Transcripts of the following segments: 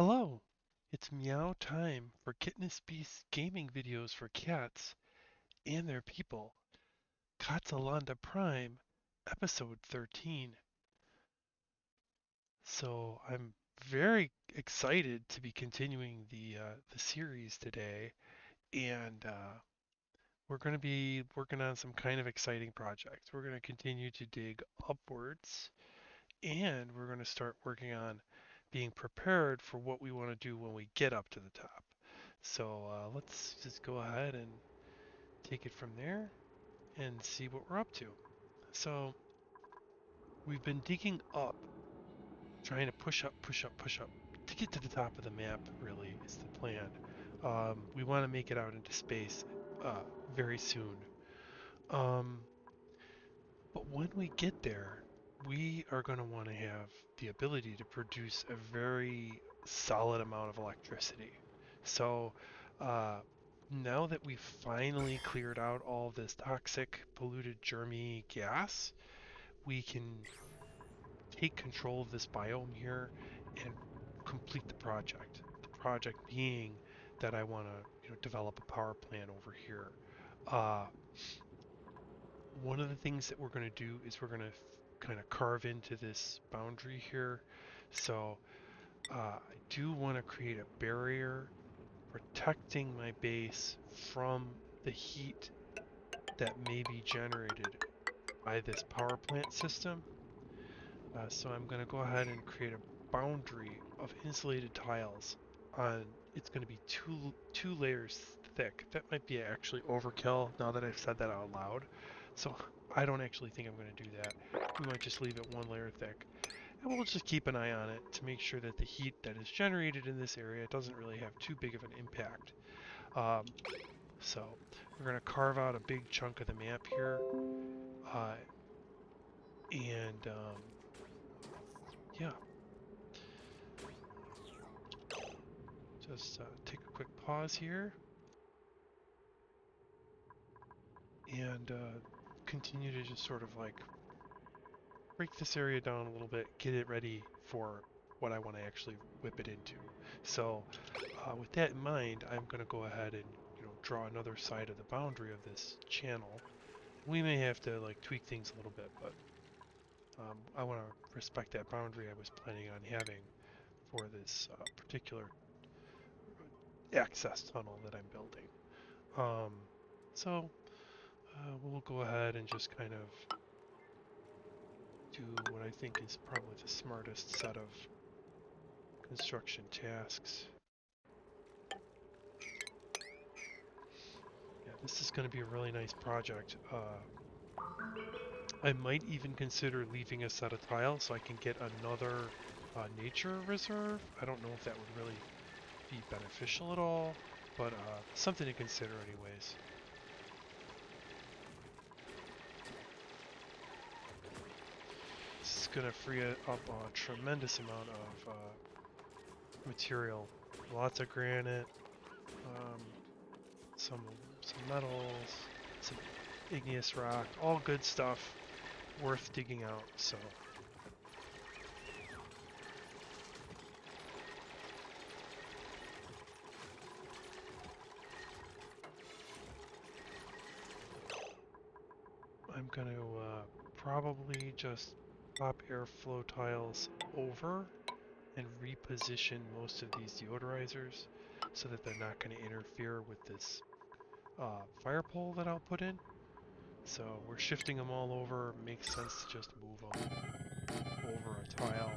Hello, it's meow time for KittenouSbeast gaming videos for cats and their people. KatzeLande Prime, episode 13. So I'm very excited to be continuing the series today, and we're going to be working on some kind of exciting projects. We're going to continue to dig upwards, and we're going to start working on being prepared for what we want to do when we get up to the top. So let's just go ahead and take it from there and see what we're up to. So we've been digging up, trying to push up, push up, push up to get to the top of the map, really, is the plan. We want to make it out into space uh, very soon. Um, but when we get there, we are going to want to have the ability to produce a very solid amount of electricity. So uh, now that we've finally cleared out all this toxic, polluted, germy gas, we can take control of this biome here and complete the project. The project being that I want to, develop a power plant over here. Uh, One of the things that we're going to do is we're going to kind of carve into this boundary here. So I do want to create a barrier protecting my base from the heat that may be generated by this power plant system. So I'm going to go ahead and create a boundary of insulated tiles on, it's going to be two layers thick. That might be actually overkill now that I've said that out loud. So I don't actually think I'm going to do that. We might just leave it one layer thick. And we'll just keep an eye on it to make sure that the heat that is generated in this area doesn't really have too big of an impact. Um, so we're going to carve out a big chunk of the map here. Uh, and yeah, just take a quick pause here and continue to just sort of like break this area down a little bit, get it ready for what I want to actually whip it into. So with that in mind, I'm going to go ahead and draw another side of the boundary of this channel. We may have to like tweak things a little bit, but I want to respect that boundary I was planning on having for this particular access tunnel that I'm building. Um, so we'll go ahead and just kind of do what I think is probably the smartest set of construction tasks. Yeah, this is going to be a really nice project. I might even consider leaving a set of tiles so I can get another nature reserve. I don't know if that would really be beneficial at all, but something to consider anyways. This is going to free up a tremendous amount of material. Lots of granite, um, some metals, some igneous rock, all good stuff worth digging out. So I'm going to probably just pop airflow tiles over and reposition most of these deodorizers so that they're not going to interfere with this fire pole that I'll put in. So we're shifting them all over. Makes sense to just move them over a tile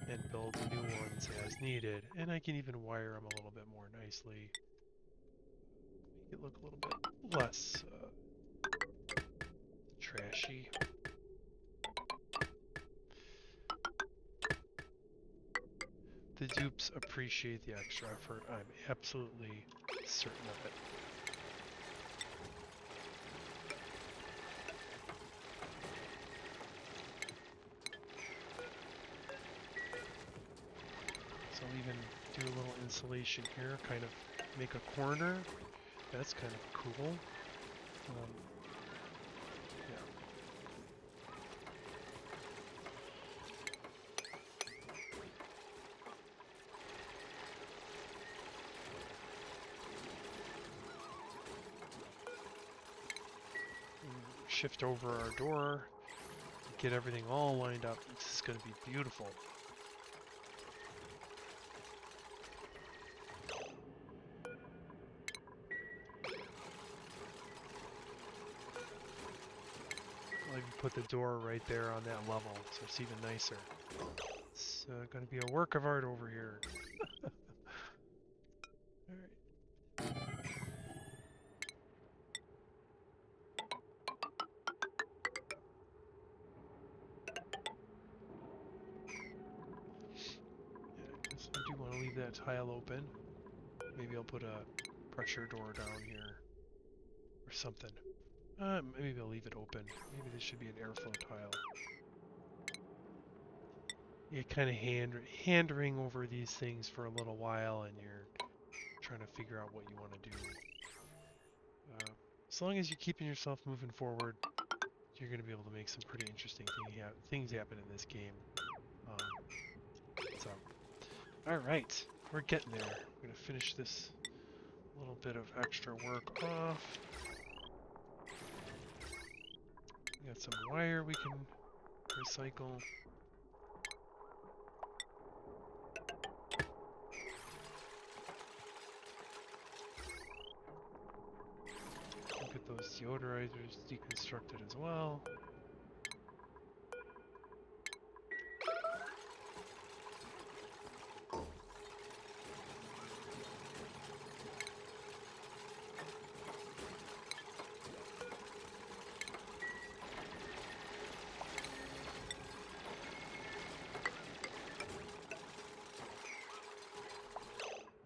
and build new ones as needed. And I can even wire them a little bit more nicely. Make it look a little bit less trashy. The dupes appreciate the extra effort. I'm absolutely certain of it. So I'll even do a little insulation here, kind of make a corner. That's kind of cool. Yeah. shift over our door, get everything all lined up. This is going to be beautiful. I'll even put the door right there on that level, so it's even nicer. It's going to be a work of art over here. Alright. Yeah, I guess I do want to leave that tile open. Maybe I'll put a pressure door down here or something. Maybe I'll leave it open. Maybe this should be an airflow tile. You kind of hand-wring over these things for a little while, and you're trying to figure out what you want to do. As long as you're keeping yourself moving forward, you're going to be able to make some pretty interesting things happen in this game. Alright, we're getting there. I'm going to finish this little bit of extra work off. We got some wire we can recycle. We'll get those deodorizers deconstructed as well.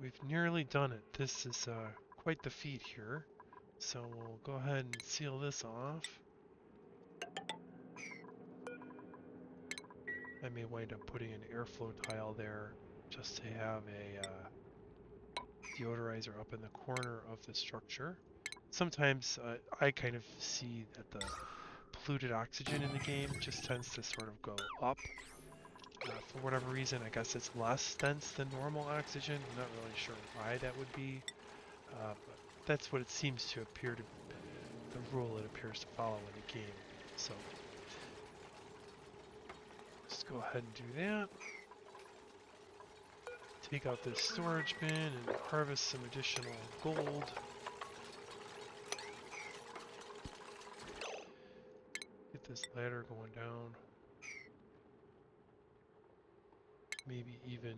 We've nearly done it. This is quite the feat here. So we'll go ahead and seal this off. I may wind up putting an airflow tile there just to have a deodorizer up in the corner of the structure. Sometimes I kind of see that the polluted oxygen in the game just tends to sort of go up. For whatever reason, I guess it's less dense than normal oxygen. I'm not really sure why that would be, but that's what it seems to appear to be, the rule it appears to follow in the game. So, let's go ahead and do that. Take out this storage bin and harvest some additional gold. Get this ladder going down. Maybe even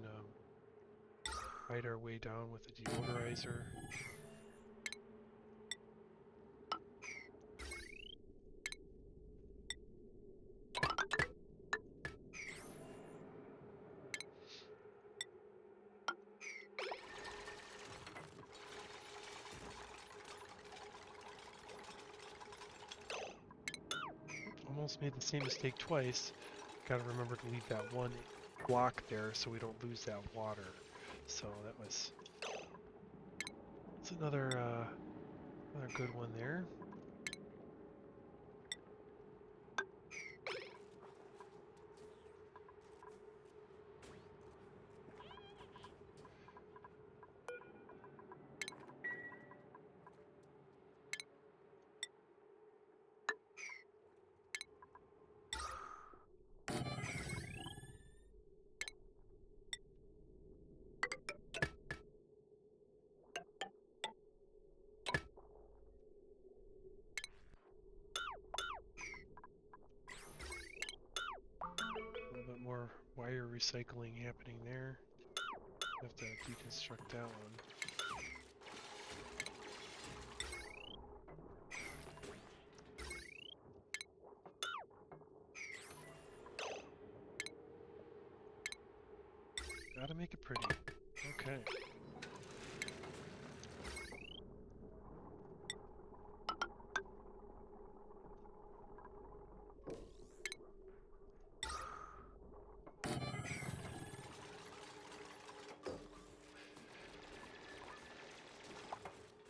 hide our way down with a deodorizer. Almost made the same mistake twice. Gotta remember to leave that one block there so we don't lose that water. So that's another good one there. More wire recycling happening there. Have to deconstruct that one. Gotta make it pretty. Okay.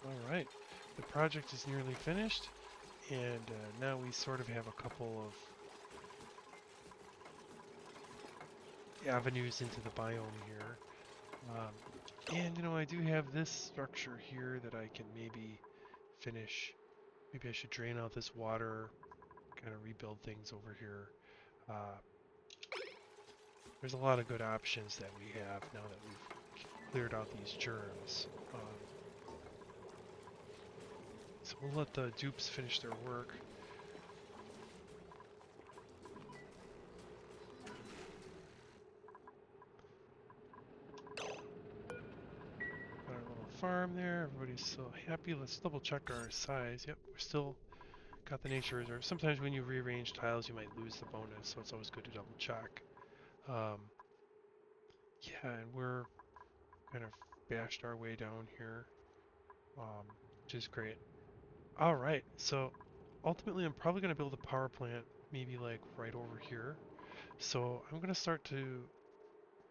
Alright, the project is nearly finished, and now we sort of have a couple of avenues into the biome here. And you know, I do have this structure here that I can maybe finish. Maybe I should drain out this water, kind of rebuild things over here. There's a lot of good options that we have now that we've cleared out these germs. So we'll let the dupes finish their work. Got our little farm there. Everybody's so happy. Let's double check our size. Yep, we're still got the nature reserve. Sometimes when you rearrange tiles, you might lose the bonus, so it's always good to double check. Yeah, and we're kind of bashed our way down here, which is great. All right, so ultimately I'm probably going to build a power plant maybe like right over here. So I'm going to start to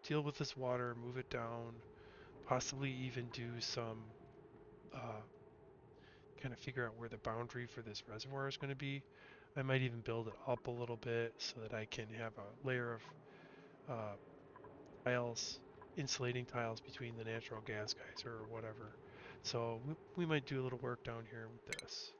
deal with this water, move it down, possibly even do some kind of figure out where the boundary for this reservoir is going to be. I might even build it up a little bit so that I can have a layer of tiles, insulating tiles between the natural gas geyser or whatever. So we might do a little work down here with this.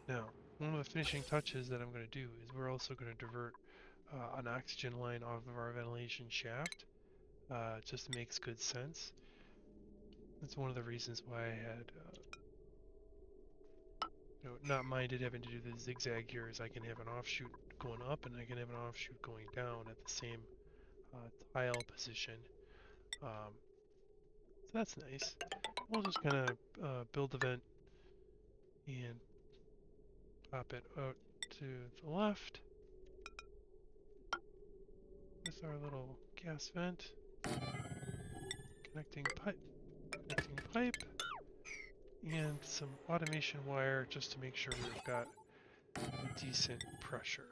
Now, one of the finishing touches that I'm going to do is we're also going to divert an oxygen line off of our ventilation shaft. Just makes good sense. That's one of the reasons why I had not minded having to do the zigzag here, is I can have an offshoot going up and I can have an offshoot going down at the same tile position. So that's nice. We'll just kind of build the vent and pop it out to the left with our little gas vent. Connecting pipe, and some automation wire just to make sure we've got a decent pressure.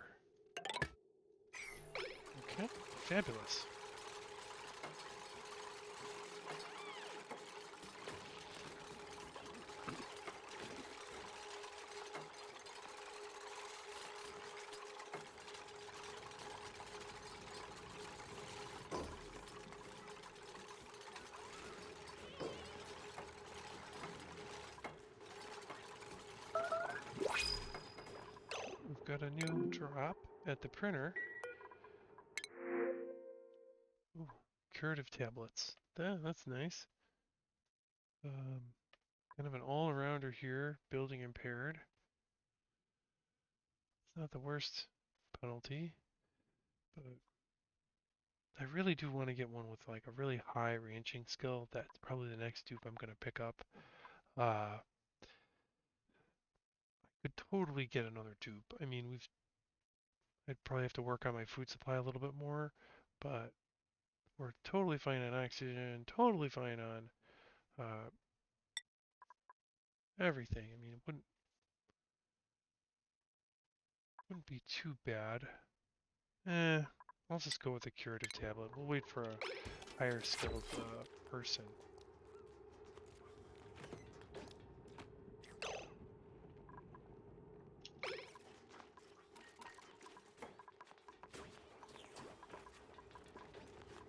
Okay, fabulous. Got a new drop at the printer. Ooh, curative tablets. That's nice. Kind of an all-arounder here, building impaired. It's not the worst penalty, but I really do want to get one with like a really high ranching skill. That's probably the next dupe I'm going to pick up. Could totally get another dupe. I mean, I'd probably have to work on my food supply a little bit more, but we're totally fine on oxygen, totally fine on everything. I mean, it wouldn't be too bad. I'll just go with the curative tablet. We'll wait for a higher skilled person.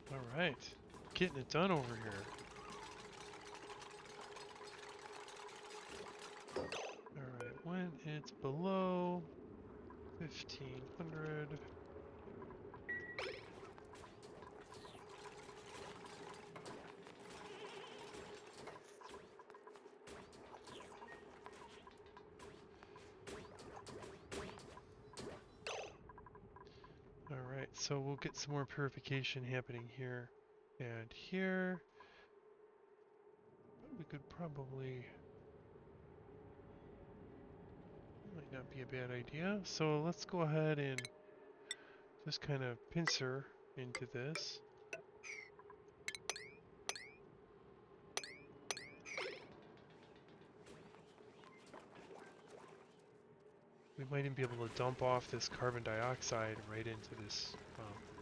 All right, getting it done over here. All right, when it's below 1500. Alright, so we'll get some more purification happening here and here. But we could probably... might not be a bad idea. So let's go ahead and just kind of pincer into this. We might even be able to dump off this carbon dioxide right into this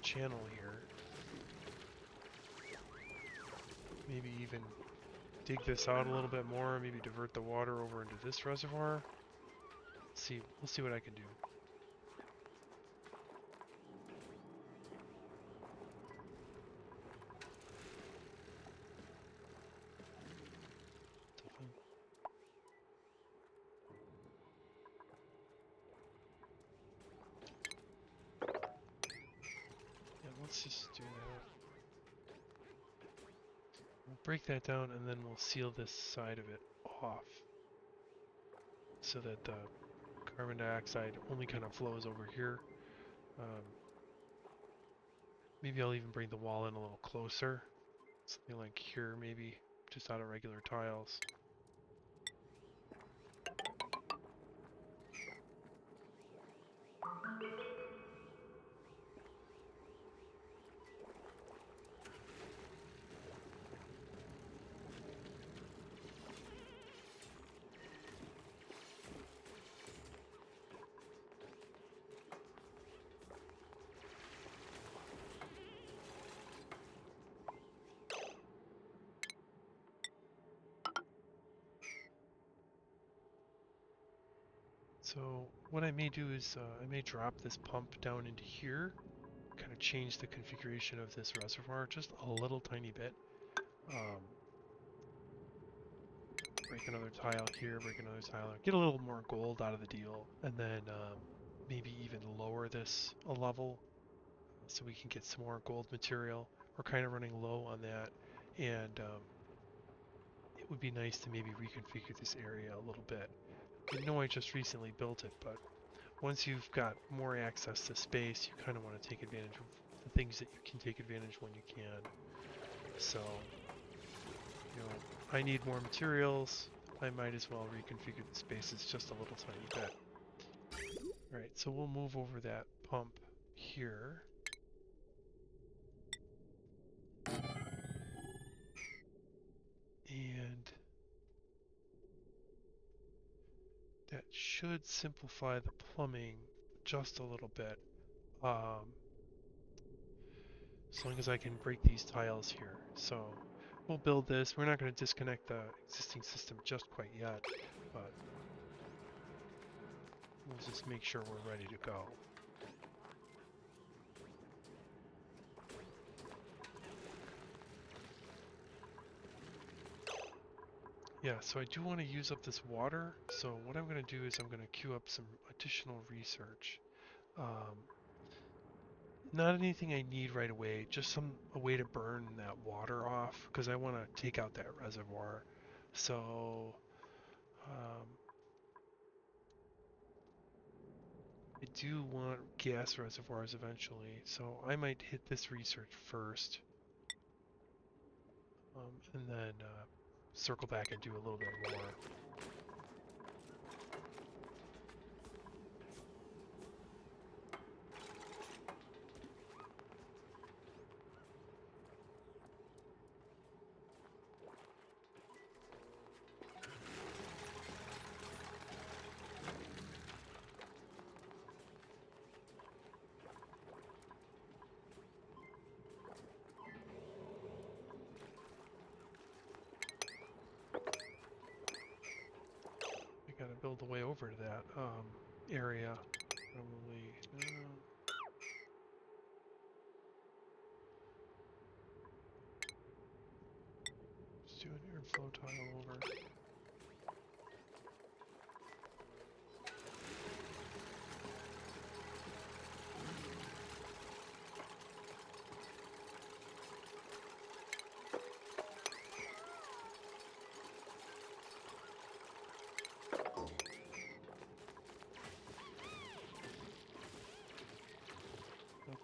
channel here. Maybe even dig this out a little bit more, maybe divert the water over into this reservoir. see. We'll see what I can do. Yeah, let's just do that. We'll break that down and then we'll seal this side of it off so that the carbon dioxide only kind of flows over here. Um, maybe I'll even bring the wall in a little closer. Something like here, maybe, just out of regular tiles. So what I may do is I may drop this pump down into here, kind of change the configuration of this reservoir just a little tiny bit. Break another tile here, break another tile, get a little more gold out of the deal, and then maybe even lower this a level so we can get some more gold material. We're kind of running low on that, and it would be nice to maybe reconfigure this area a little bit. I know I just recently built it, but once you've got more access to space, you kind of want to take advantage of the things that you can take advantage when you can. So, you know, I need more materials. I might as well reconfigure the spaces just a little tiny bit. Alright, so we'll move over that pump here. And that should simplify the plumbing just a little bit. As long as I can break these tiles here. So we'll build this. We're not going to disconnect the existing system just quite yet, but we'll just make sure we're ready to go. Yeah, so I do want to use up this water. So what I'm going to do is I'm going to queue up some additional research. Not anything I need right away, just a way to burn that water off because I want to take out that reservoir. So I do want gas reservoirs eventually, so I might hit this research first, and then circle back and do a little bit more. I gotta build a way over to that area. Probably. Just do an airflow tile over.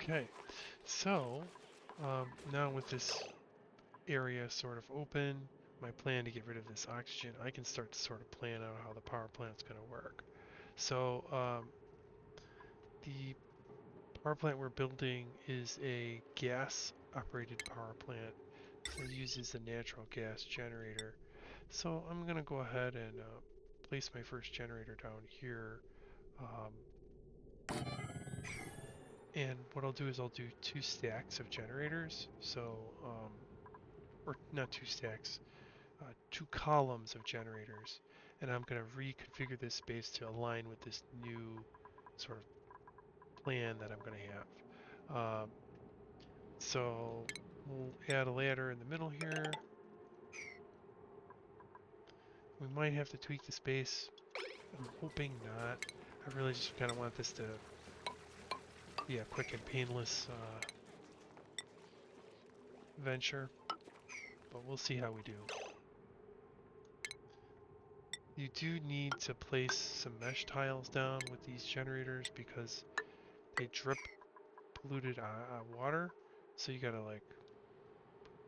Okay, so now with this area sort of open, my plan to get rid of this oxygen, I can start to sort of plan out how the power plant's going to work. So the power plant we're building is a gas-operated power plant that uses a natural gas generator. So I'm going to go ahead and place my first generator down here. And what I'll do is I'll do 2 stacks of generators. So, or not 2 stacks, 2 columns of generators. and I'm going to reconfigure this space to align with this new sort of plan that I'm going to have. So we'll add a ladder in the middle here. We might have to tweak the space. I'm hoping not. I really just kind of want this to be a quick and painless venture, but we'll see how we do. You do need to place some mesh tiles down with these generators because they drip polluted water, so you gotta like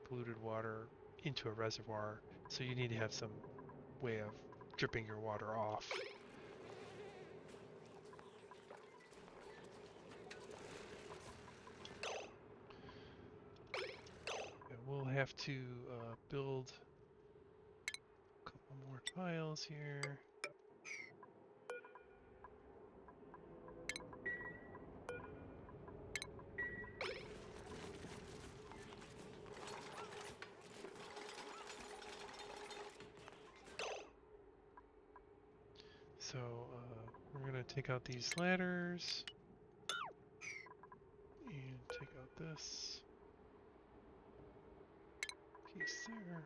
polluted water into a reservoir, so you need to have some way of dripping your water off. And we'll have to build a couple more tiles here. So we're gonna take out these ladders and take out this piece there.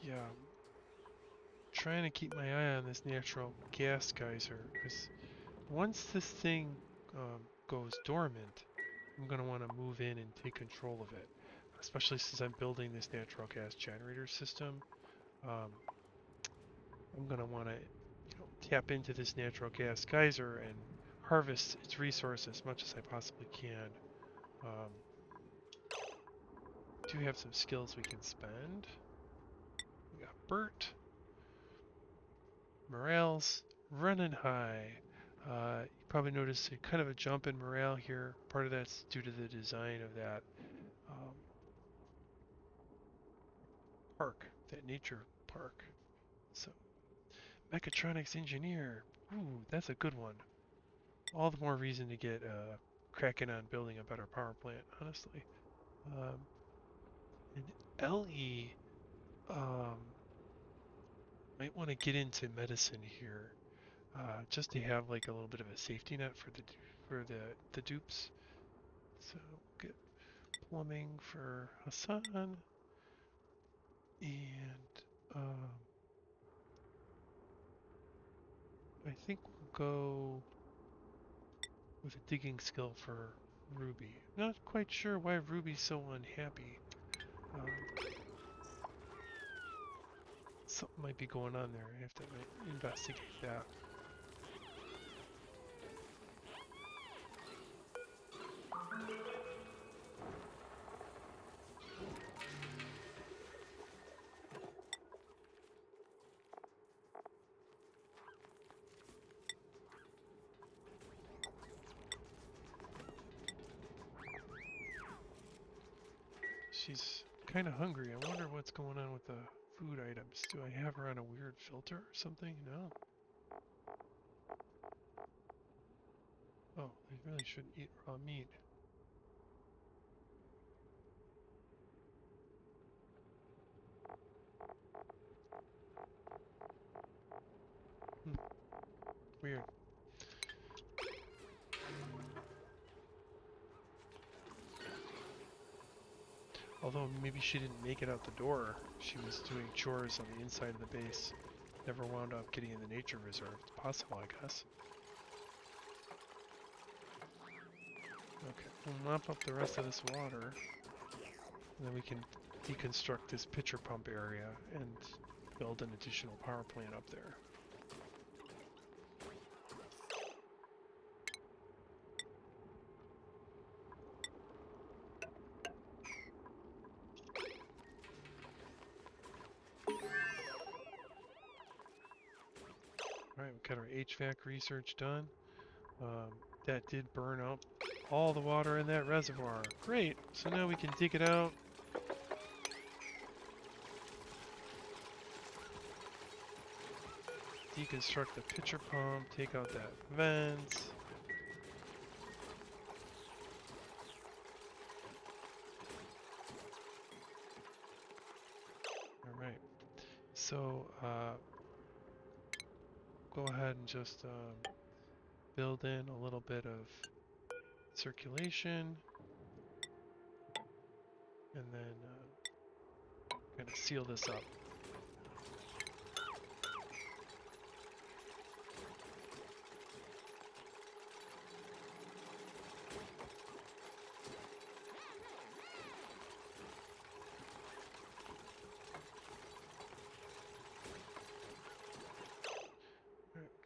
Yeah, I'm trying to keep my eye on this natural gas geyser, because once this thing goes dormant, I'm going to want to move in and take control of it, especially since I'm building this natural gas generator system. Um, I'm going to want to tap into this natural gas geyser and harvest its resources as much as I possibly can. Do have some skills we can spend. We got Bert. Morale's running high. You probably noticed a kind of a jump in morale here. Part of that's due to the design of that um, park, that nature park. So, mechatronics engineer. Ooh, that's a good one. All the more reason to get cracking on building a better power plant, honestly. Um, and LE might want to get into medicine here, just to have like a little bit of a safety net for the dupes. So get plumbing for Hassan, and I think we'll go with a digging skill for Ruby. Not quite sure why Ruby's so unhappy. Um, Something might be going on there. I have to investigate that. She's kind of hungry. I wonder what's going on with the food items. Do I have her on a weird filter or something? No. Oh, I really shouldn't eat raw meat. Hmm, weird. Although maybe she didn't make it out the door. She was doing chores on the inside of the base. Never wound up getting in the nature reserve. It's possible, I guess. Okay, we'll mop up the rest of this water. And then we can deconstruct this pitcher pump area and build an additional power plant up there. All right, we got our HVAC research done. That did burn up all the water in that reservoir. Great, so now we can dig it out. Deconstruct the pitcher pump, take out that vent. Alright, so go ahead and just build in a little bit of circulation, and then kind of seal this up.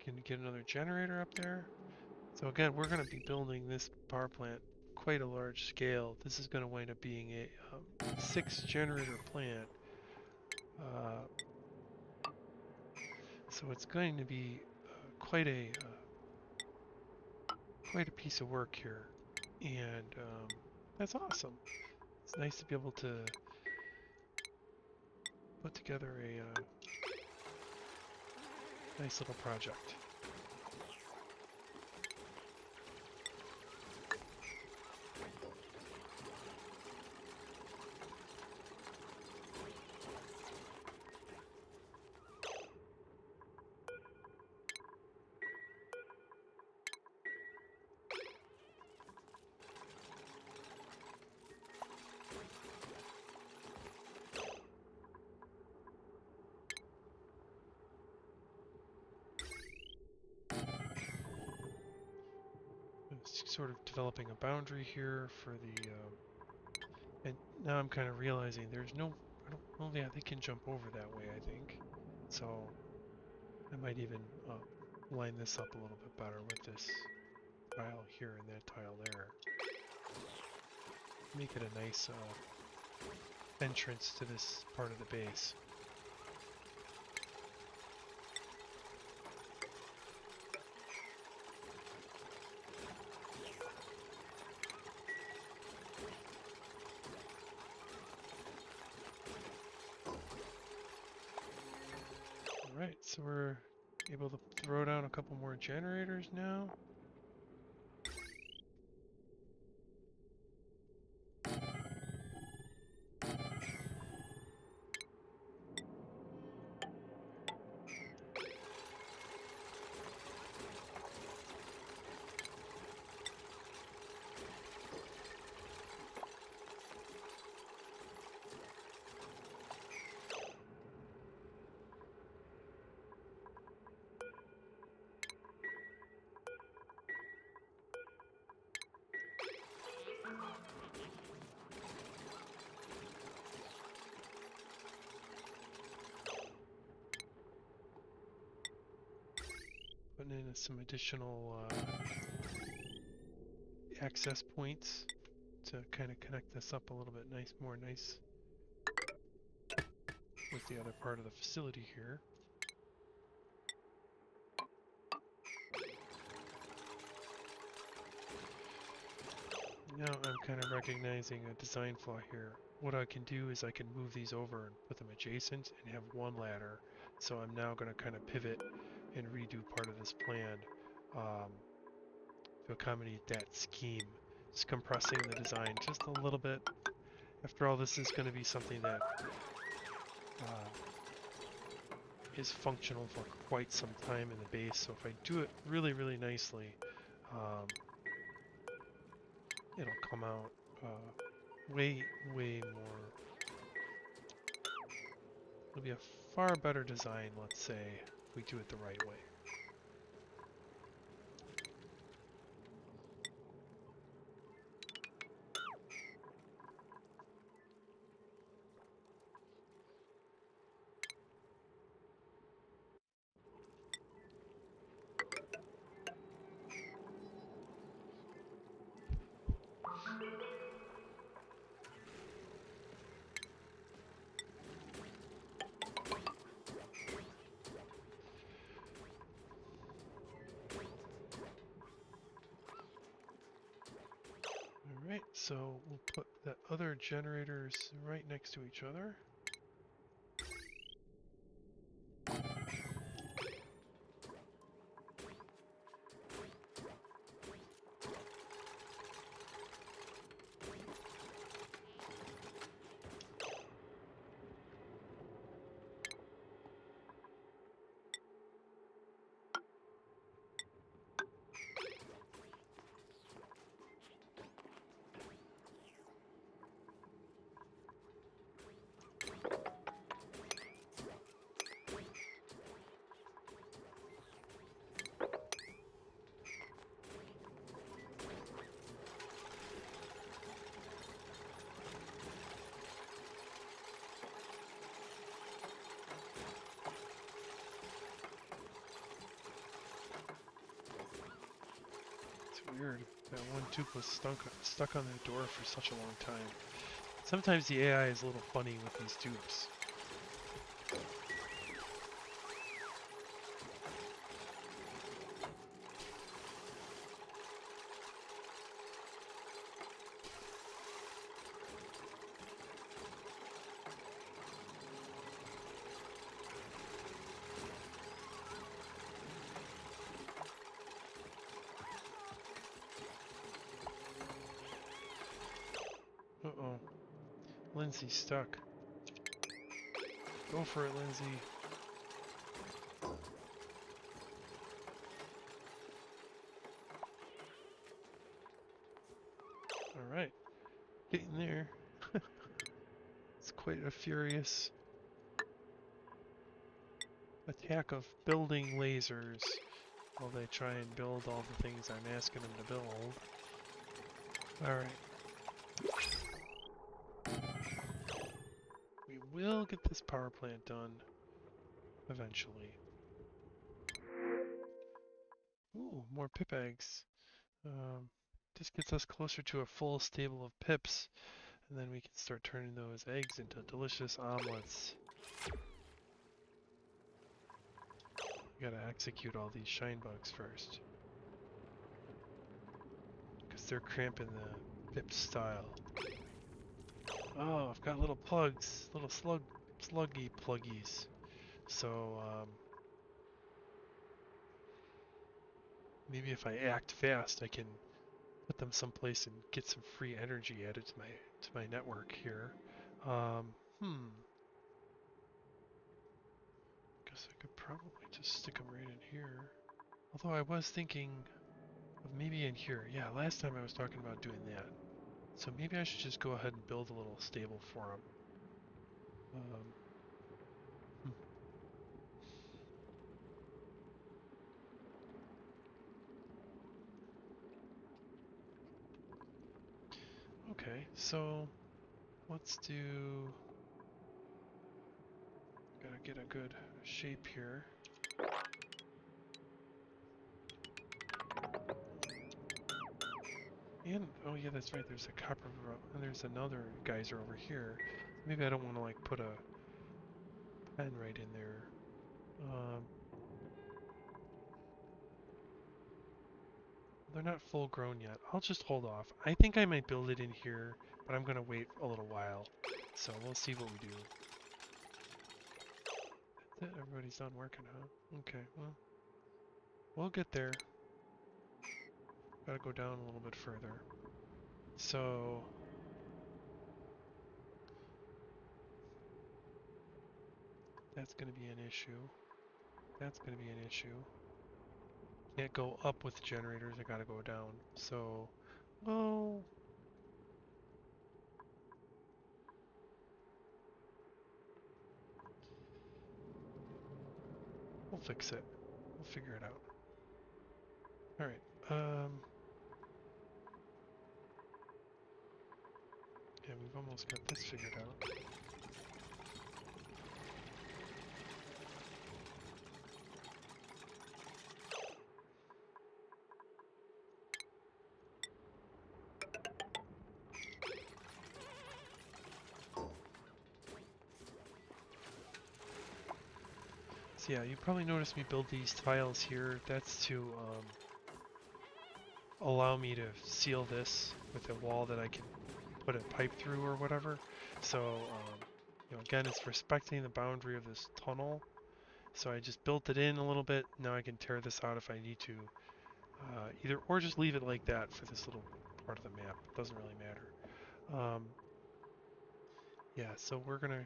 Can you get another generator up there? So again, we're going to be building this power plant quite a large scale. This is going to wind up being a 6-generator plant. So it's going to be quite a piece of work here, and that's awesome. It's nice to be able to put together a nice little project. Sort of developing a boundary here for the and now I'm kind of realizing there's no, yeah, they can jump over that way, I think. So I might even line this up a little bit better with this tile here and that tile there. Make it a nice entrance to this part of the base. Alright, so we're able to throw down a couple more generators now. Putting in some additional access points to kind of connect this up a little bit more nice with the other part of the facility here. Now I'm kind of recognizing a design flaw here. What I can do is I can move these over and put them adjacent and have one ladder. So I'm now going to kind of pivot and redo part of this plan to accommodate that scheme. Just compressing the design just a little bit. After all, this is going to be something that is functional for quite some time in the base. So if I do it really, really nicely, it'll come out way more. It'll be a far better design, let's say, if we do it the right way. So we'll put the other generators right next to each other. Weird. That one tube was stuck on the door for such a long time. Sometimes the AI is a little funny with these tubes. Uh-oh. Lindsay's stuck. Go for it, Lindsay. Alright. Getting there. It's quite a furious attack of building lasers while they try and build all the things I'm asking them to build. Alright. We will get this power plant done eventually. Ooh, more pip eggs. This gets us closer to a full stable of pips, and then we can start turning those eggs into delicious omelets. We gotta execute all these shine bugs first, because they're cramping the pip style. Oh, I've got little plugs, little sluggy pluggies. So, maybe if I act fast, I can put them someplace and get some free energy added to my network here. Guess I could probably just stick them right in here. Although I was thinking of maybe in here. Yeah, last time I was talking about doing that. So maybe I should just go ahead and build a little stable for them. Hmm. Okay, so let's do... Gotta get a good shape here. And, oh yeah, that's right, there's a copper, and there's another geyser over here. Maybe I don't want to like put a pen right in there. They're not full grown yet. I'll just hold off. I think I might build it in here, but I'm gonna wait a little while. So we'll see what we do. That's it, everybody's done working, huh? Okay, well, we'll get there. Gotta go down a little bit further. So... that's gonna be an issue. That's gonna be an issue. Can't go up with generators, I gotta go down. So, well... we'll fix it. We'll figure it out. Alright, yeah, we've almost got this figured out. So yeah, you probably noticed me build these tiles here. That's to allow me to seal this with a wall that I can put a pipe through or whatever. So, again, it's respecting the boundary of this tunnel. So I just built it in a little bit. Now I can tear this out if I need to, either or just leave it like that for this little part of the map. It doesn't really matter. Yeah, so we're gonna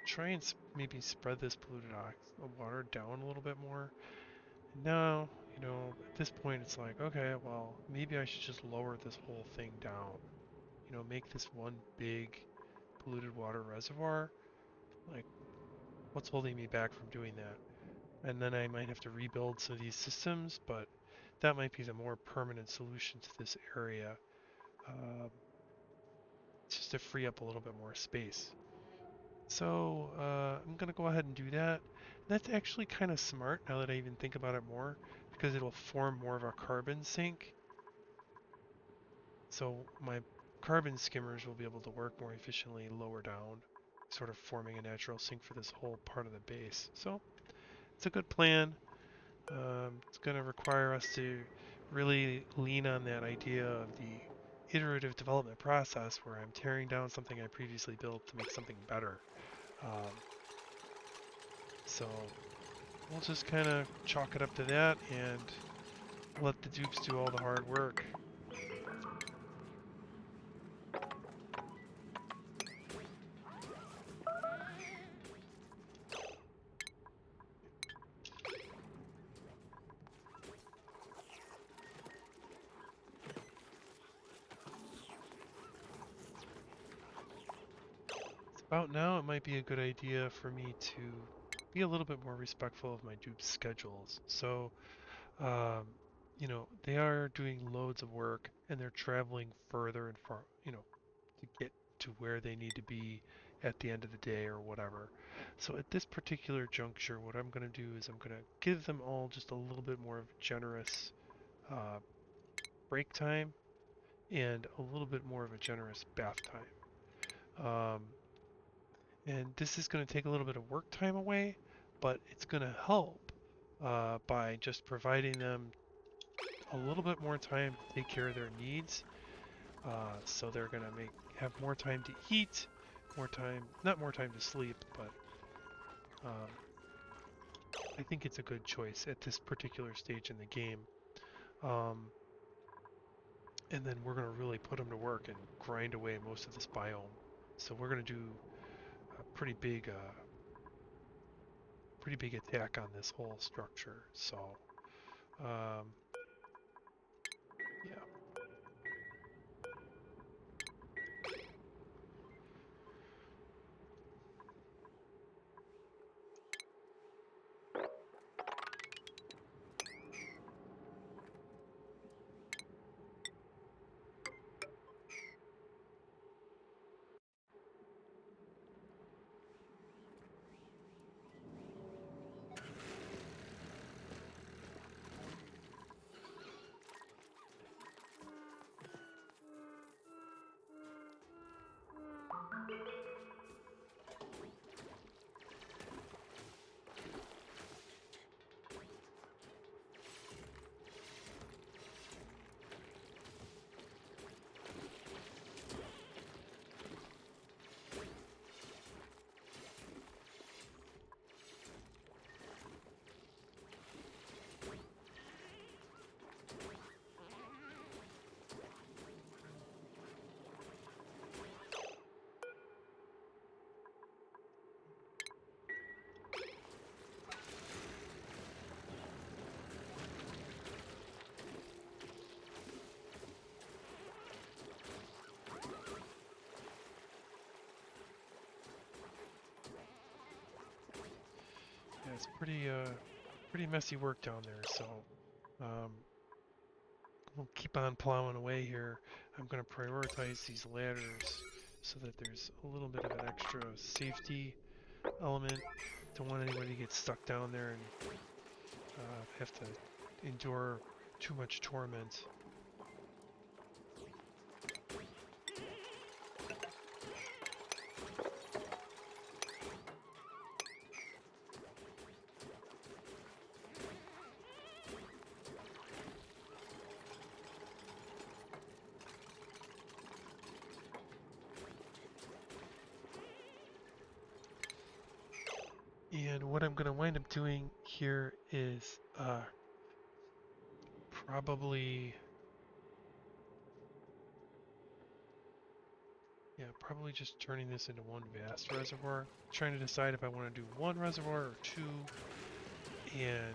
try and maybe spread this polluted water down a little bit more. And now, at this point it's like, okay, well, maybe I should just lower this whole thing down. Make this one big polluted water reservoir. Like, what's holding me back from doing that? And then I might have to rebuild some of these systems, but that might be the more permanent solution to this area, just to free up a little bit more space. So I'm going to go ahead and do that. That's actually kind of smart now that I even think about it more, because it'll form more of a carbon sink. So my carbon skimmers will be able to work more efficiently lower down, sort of forming a natural sink for this whole part of the base. So it's a good plan. It's going to require us to really lean on that idea of the iterative development process where I'm tearing down something I previously built to make something better. Um, so we'll just kind of chalk it up to that and let the dupes do all the hard work. About now, it might be a good idea for me to be a little bit more respectful of my dupes' schedules. So, um, they are doing loads of work and they're traveling further and far, to get to where they need to be at the end of the day or whatever. So at this particular juncture, what I'm going to do is I'm going to give them all just a little bit more of generous uh, break time and a little bit more of a generous bath time. And this is going to take a little bit of work time away, but it's going to help by just providing them a little bit more time to take care of their needs. So they're going to have more time to eat, more time, not more time to sleep, but um, I think it's a good choice at this particular stage in the game. Um, and then we're going to really put them to work and grind away most of this biome. So we're going to do a pretty big attack on this whole structure. So, um, yeah. Yeah, it's pretty messy work down there. So, um, we'll keep on plowing away here. I'm going to prioritize these ladders so that there's a little bit of an extra safety element. Don't want anybody to get stuck down there and have to endure too much torment. And what I'm going to wind up doing here is probably just turning this into one vast reservoir. Trying to decide if I want to do one reservoir or two, and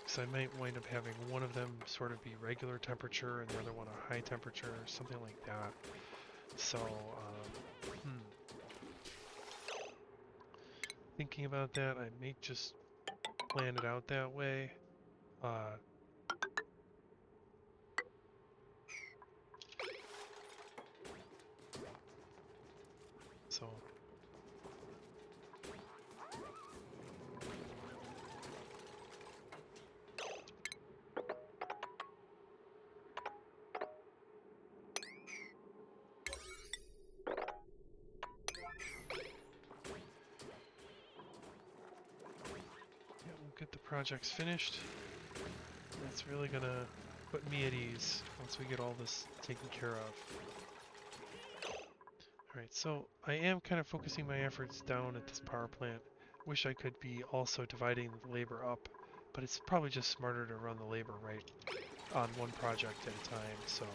because I might wind up having one of them sort of be regular temperature and the other one a high temperature or something like that. So, thinking about that, I may just plan it out that way. So we'll get the projects finished. That's really gonna put me at ease once we get all this taken care of. Alright, so I am kind of focusing my efforts down at this power plant. Wish I could be also dividing the labor up, but it's probably just smarter to run the labor right on one project at a time, so...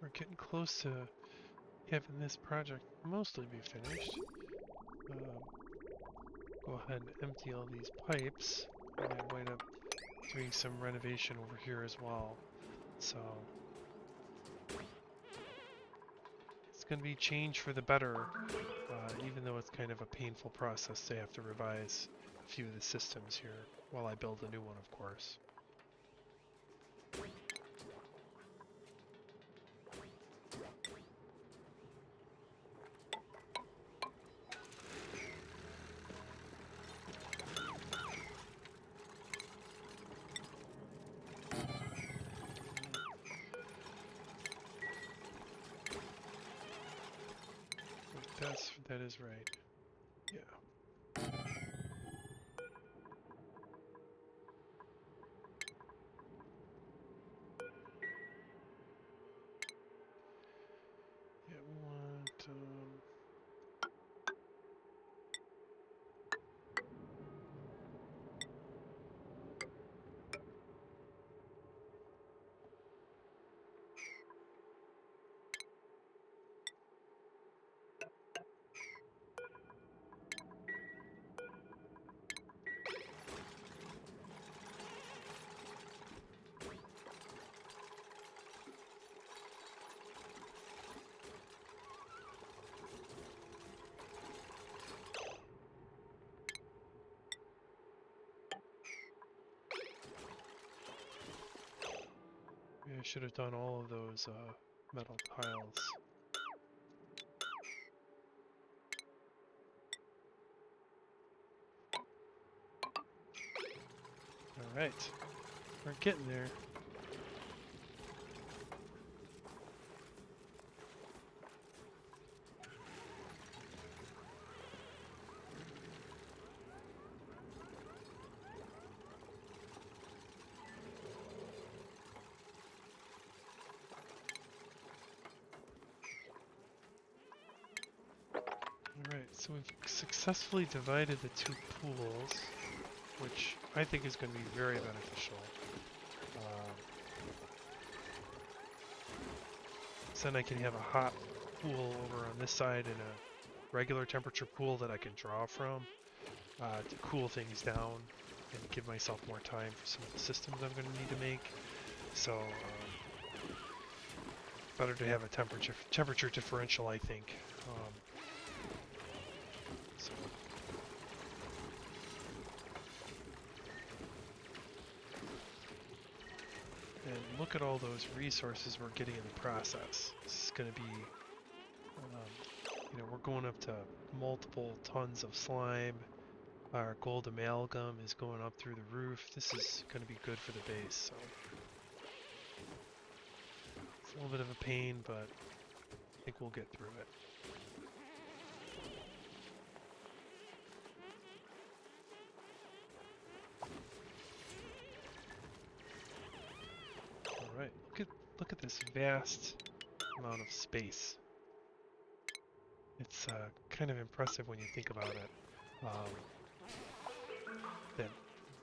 We're getting close to having this project mostly be finished. Go ahead and empty all these pipes, and I wind up doing some renovation over here as well. So it's going to be change for the better, even though it's kind of a painful process to have to revise a few of the systems here while I build a new one, of course. That is right. Yeah. Yeah, we want I should have done all of those metal tiles. Alright, we're getting there. Alright, so we've successfully divided the two pools. which I think is going to be very beneficial. Um, so then I can have a hot pool over on this side and a regular temperature pool that I can draw from to cool things down and give myself more time for some of the systems I'm going to need to make. So better to have a temperature differential, I think. So and look at all those resources we're getting in the process. This is going to be, we're going up to multiple tons of slime. Our gold amalgam is going up through the roof. This is going to be good for the base. So it's a little bit of a pain, but I think we'll get through it. All right, look at this vast amount of space. It's kind of impressive when you think about it. That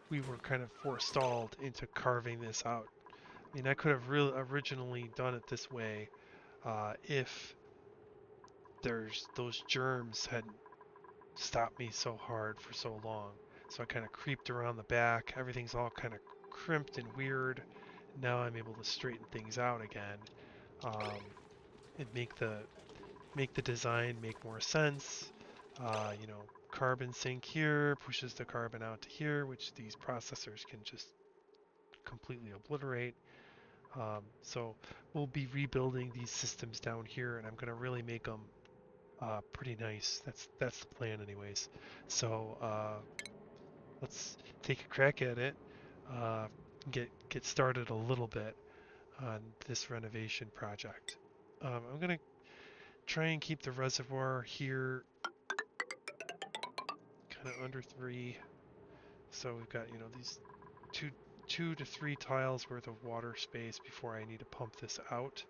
we were kind of forestalled into carving this out. I mean, I could have really originally done it this way if those germs hadn't stopped me so hard for so long. So I kind of creeped around the back. Everything's all kind of crimped and weird. Now I'm able to straighten things out again and make the design make more sense. Carbon sink here pushes the carbon out to here, which these processors can just completely obliterate. So we'll be rebuilding these systems down here, and I'm going to really make them pretty nice. That's the plan, anyways. So let's take a crack at it. Uh, get started a little bit on this renovation project. I'm going to try and keep the reservoir here kind of under 3. So we've got, these two to 3 tiles worth of water space before I need to pump this out.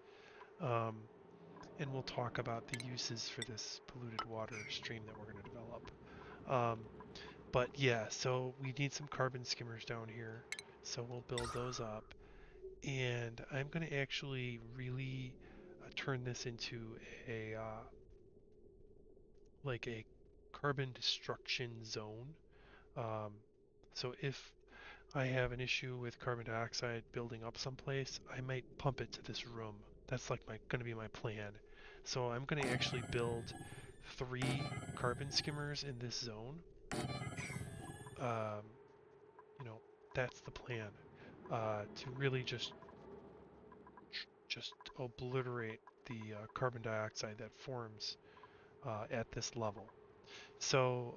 And we'll talk about the uses for this polluted water stream that we're going to develop. But yeah, so we need some carbon skimmers down here. So we'll build those up. And I'm going to actually really turn this into a like a carbon destruction zone. Um, so if I have an issue with carbon dioxide building up someplace, I might pump it to this room. That's like going to be my plan. So I'm going to actually build 3 carbon skimmers in this zone. Um, that's the plan. To really just obliterate the carbon dioxide that forms at this level. So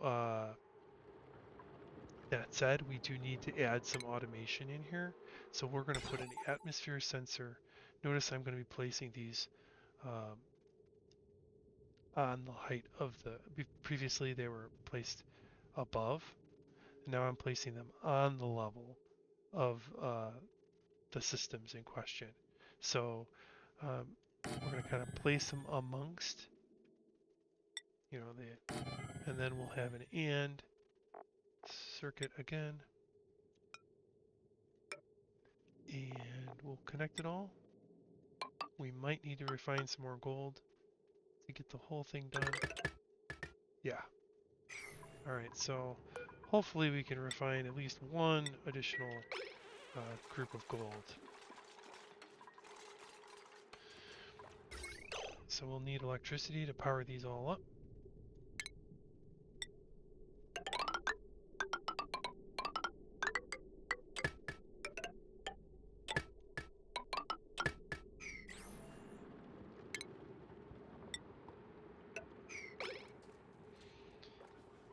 that said, we do need to add some automation in here. So we're going to put an atmosphere sensor. Notice I'm going to be placing these um, on the height of previously they were placed above. Now I'm placing them on the level of the systems in question. So we're going to kind of place them amongst, and then we'll have an and circuit again. And we'll connect it all. We might need to refine some more gold to get the whole thing done. Yeah. Alright, so hopefully we can refine at least one additional group of gold. So we'll need electricity to power these all up.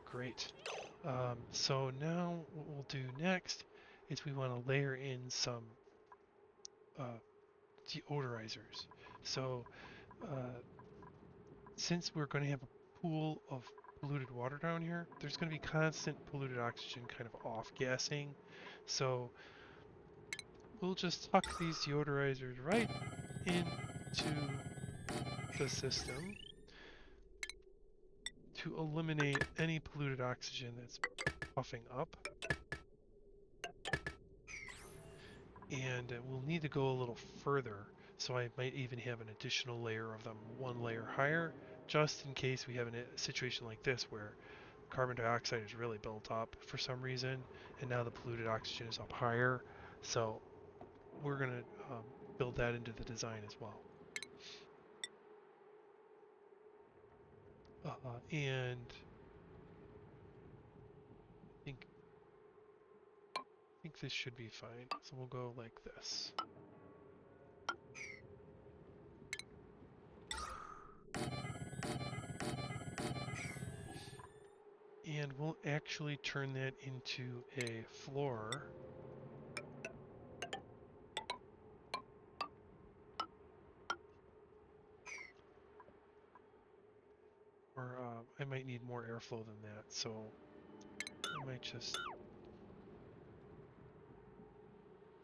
Great. So now what we'll do next is we want to layer in some deodorizers. So since we're going to have a pool of polluted water down here, there's going to be constant polluted oxygen kind of off-gassing. So we'll just tuck these deodorizers right into the system to eliminate any polluted oxygen that's puffing up. and we'll need to go a little further. So I might even have an additional layer of them, one layer higher, just in case we have a situation like this where carbon dioxide is really built up for some reason, and now the polluted oxygen is up higher. So we're going to build that into the design as well. And I think this should be fine. So we'll go like this. And we'll actually turn that into a floor. Or I might need more airflow than that, so I might just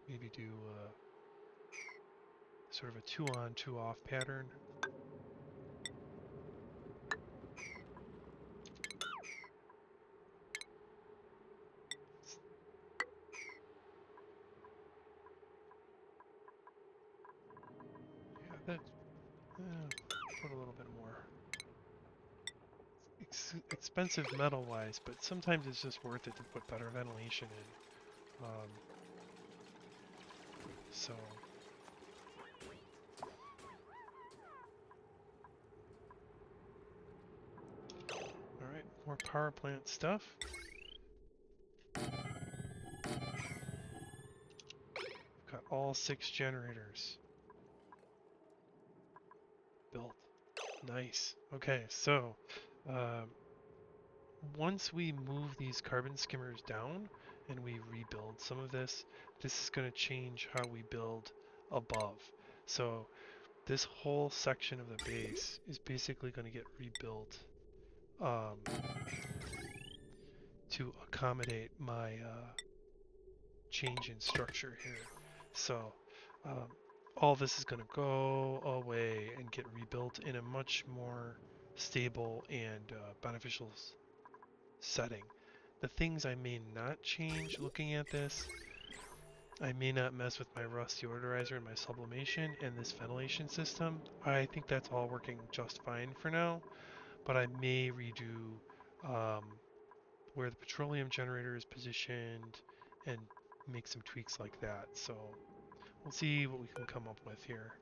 maybe do sort of a 2-on, 2-off pattern. Yeah, that put a little bit more. It's expensive metal-wise, but sometimes it's just worth it to put better ventilation in. So all right, more power plant stuff. Got all 6 generators built. Nice. Okay, so once we move these carbon skimmers down and we rebuild some of this, this is going to change how we build above. So this whole section of the base is basically going to get rebuilt to accommodate my change in structure here. So all this is going to go away and get rebuilt in a much more stable and beneficial setting. The things I may not change looking at this, I may not mess with my rust deodorizer and my sublimation and this ventilation system. I think that's all working just fine for now, but I may redo where the petroleum generator is positioned and make some tweaks like that. So we'll see what we can come up with here.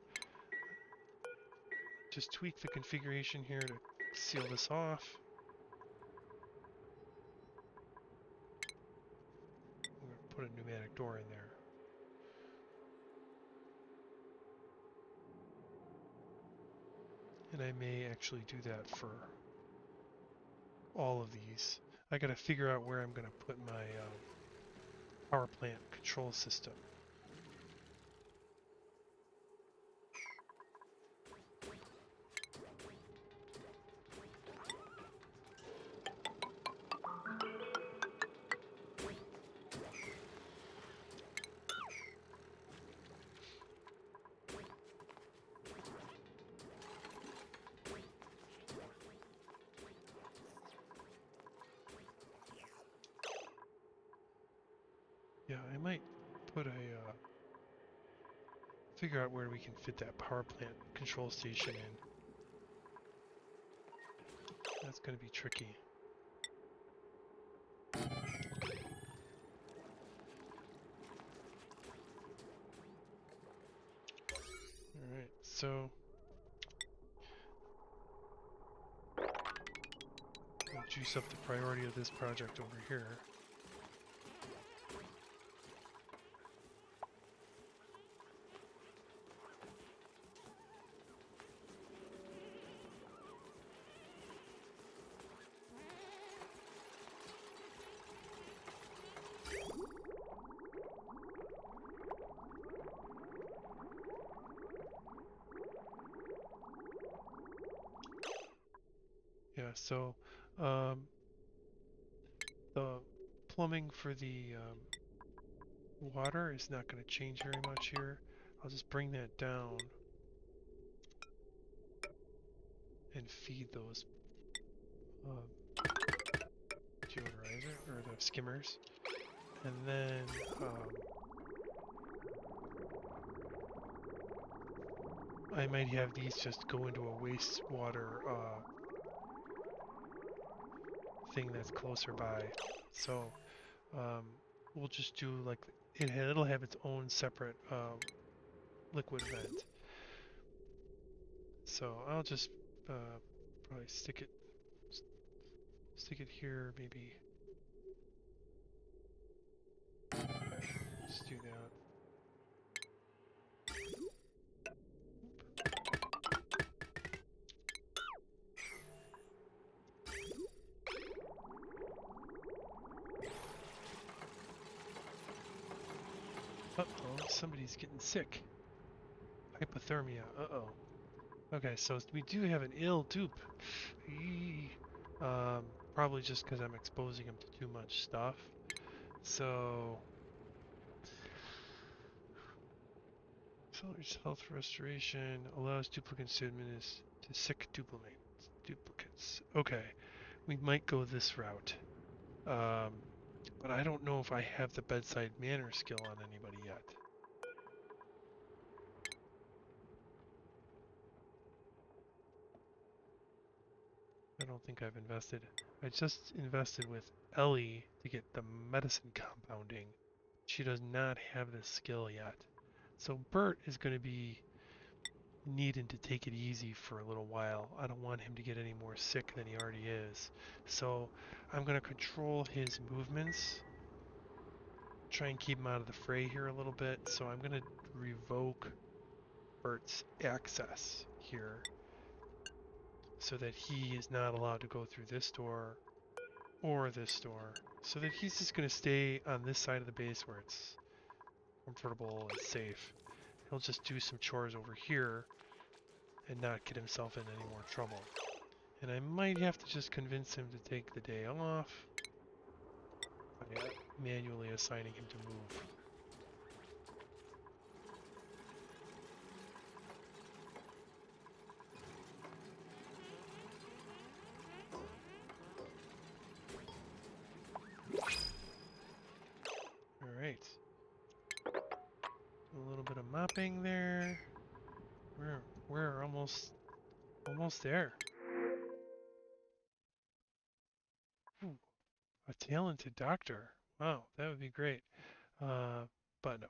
Just tweak the configuration here to seal this off. I'm going to put a pneumatic door in there. And I may actually do that for all of these. I got to figure out where I'm going to put my power plant control system. Yeah, I might put a figure out where we can fit that power plant control station in. That's going to be tricky. Alright, so we'll juice up the priority of this project over here. Yeah, so the plumbing for the water is not going to change very much here. I'll just bring that down and feed those deodorizer or the skimmers, and then I might have these just go into a wastewater thing that's closer by. So um, we'll just do like it'll have its own separate liquid vent. So I'll just probably stick it here, maybe just do that. Uh-oh, somebody's getting sick. Hypothermia. Uh-oh. Okay, so we do have an ill dupe. Um, Probably just because I'm exposing him to too much stuff. So, Accelerates health restoration, allows duplicates to administer to sick duplicates. Okay, we might go this route. Um, but I don't know if I have the bedside manner skill on anybody yet. I don't think I've invested. I just invested with Ellie to get the medicine compounding. She does not have this skill yet. So Bert is going to be needing to take it easy for a little while. I don't want him to get any more sick than he already is. So I'm going to control his movements, try and keep him out of the fray here a little bit. So I'm going to revoke Bert's access here so that he is not allowed to go through this door or this door. So that he's just going to stay on this side of the base where it's comfortable and safe. He'll just do some chores over here and not get himself in any more trouble. And I might have to just convince him to take the day off by manually assigning him to move. Alright. A little bit of mopping there. We're almost there. Ooh, a talented doctor. Wow, that would be great. But no.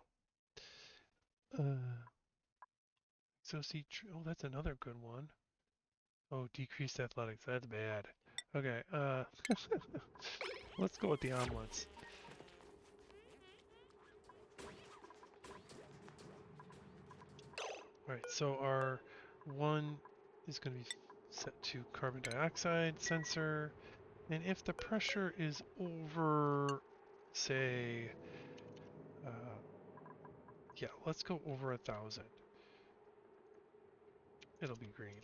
Oh, that's another good one. Oh, decreased athletics. That's bad. Okay, let's go with the omelets. Alright, so our one is going to be set to carbon dioxide sensor, and if the pressure is over, say, uh, yeah, let's go over 1,000. It'll be green.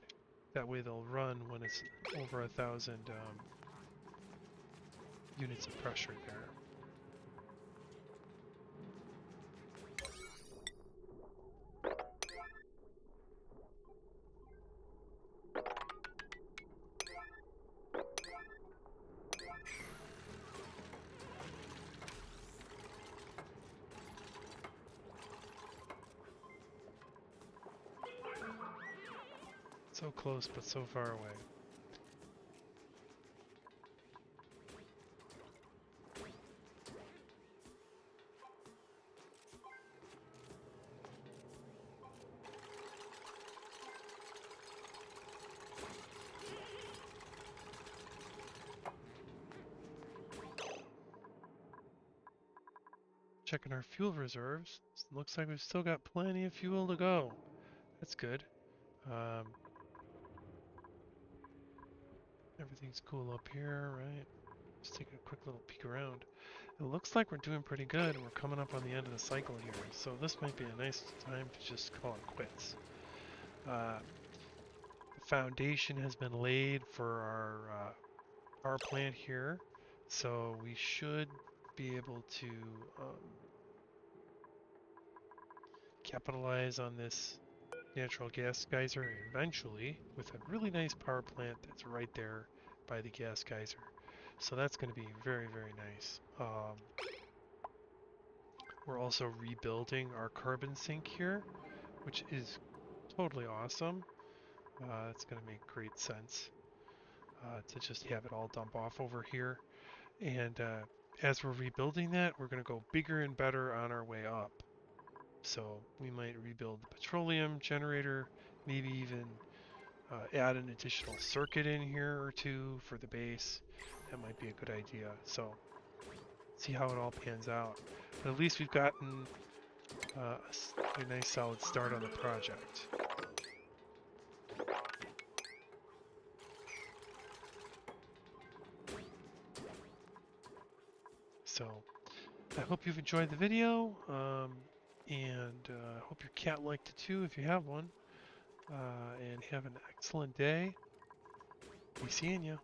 That way they'll run when it's over 1,000 units of pressure there. So close, but so far away. Checking our fuel reserves. Looks like we've still got plenty of fuel to go. That's good. Everything's cool up here, right? Just taking a quick little peek around. It looks like we're doing pretty good. We're coming up on the end of the cycle here, so this might be a nice time to just call it quits. The foundation has been laid for our power plant here, so we should be able to capitalize on this natural gas geyser eventually with a really nice power plant that's right there by the gas geyser. So that's going to be very, very nice. We're also rebuilding our carbon sink here, which is totally awesome. It's going to make great sense to just have it all dump off over here. And as we're rebuilding that, we're going to go bigger and better on our way up. So we might rebuild the petroleum generator, maybe even add an additional circuit in here or two for the base. That might be a good idea. So see how it all pans out. But at least we've gotten a nice solid start on the project. So I hope you've enjoyed the video, and hope your cat liked it too if you have one. And have an excellent day. Be seeing you.